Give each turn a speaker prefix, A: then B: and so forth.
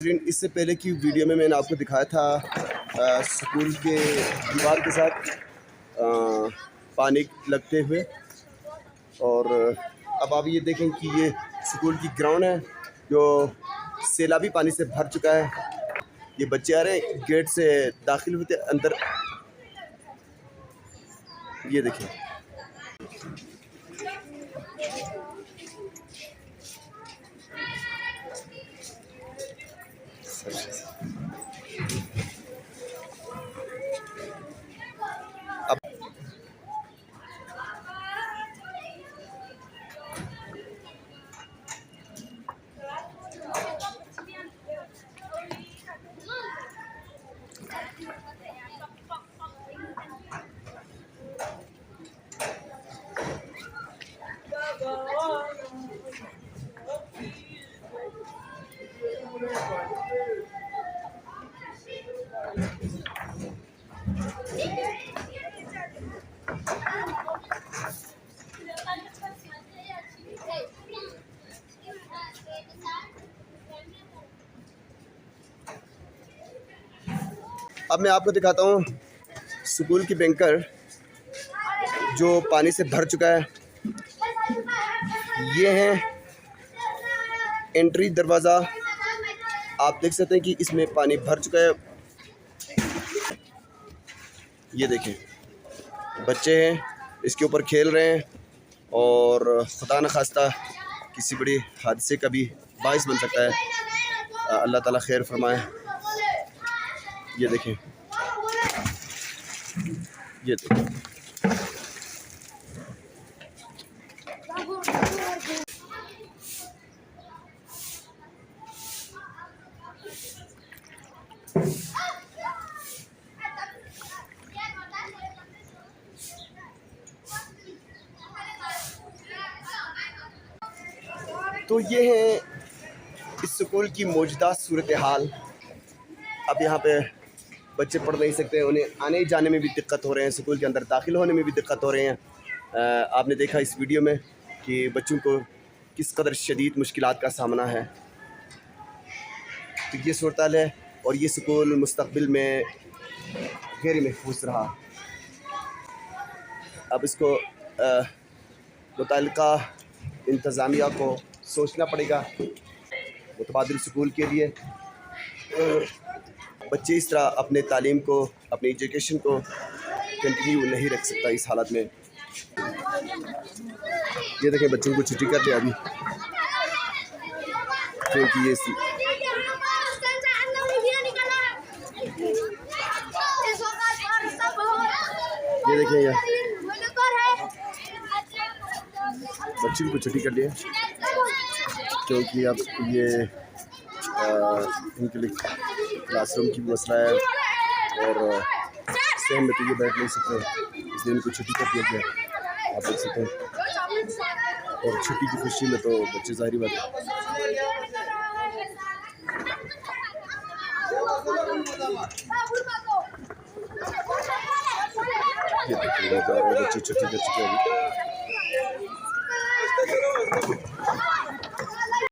A: इससे पहले की वीडियो में मैंने आपको दिखाया था स्कूल के दीवार के साथ पानी लगते हुए, और अब आप ये देखें कि ये स्कूल की ग्राउंड है जो सैलाबी पानी से भर चुका है। ये बच्चे आ रहे हैं, गेट से दाखिल होते अंदर, ये देखें। अब मैं आपको दिखाता हूँ स्कूल की बैंकर जो पानी से भर चुका है। ये है एंट्री दरवाज़ा, आप देख सकते हैं कि इसमें पानी भर चुका है। ये देखें, बच्चे हैं इसके ऊपर खेल रहे हैं और खुदा न खास्ता किसी बड़े हादसे का भी बाइस बन सकता है। अल्लाह ताला खैर फरमाए। ये देखें, ये देखें। तो ये है इस स्कूल की मौजूदा सूरत हाल। अब यहाँ पे बच्चे पढ़ नहीं सकते, उन्हें आने जाने में भी दिक्कत हो रहे हैं, स्कूल के अंदर दाखिल होने में भी दिक्कत हो रहे हैं। आपने देखा इस वीडियो में कि बच्चों को किस कदर शदीद मुश्किलात का सामना है। तो ये सूरत हाल है और ये स्कूल मुस्तक़बिल में गैर महफूज रहा। अब इसको मुतल्लिका इंतज़ामिया को सोचना पड़ेगा मुतबादिल स्कूल के लिए। बच्चे इस तरह अपने तालीम को, अपनी एजुकेशन को कंटिन्यू नहीं रख सकता इस हालत में। ये देखें, बच्चों को छुट्टी कर दिया अभी, क्योंकि ये देखें, ये बच्चों को छुट्टी कर लिया क्योंकि अब ये इनके लिए क्लासरूम की भी मसला है और सेम में तो ये बैठ नहीं सकते, इसलिए इनको छुट्टी कर दिया गया। आप देख सकते हैं, और छुट्टी की खुशी में तो बच्चे जाहिर बात है ये देखिए, बच्चे छुट्टी कर चुके हैं।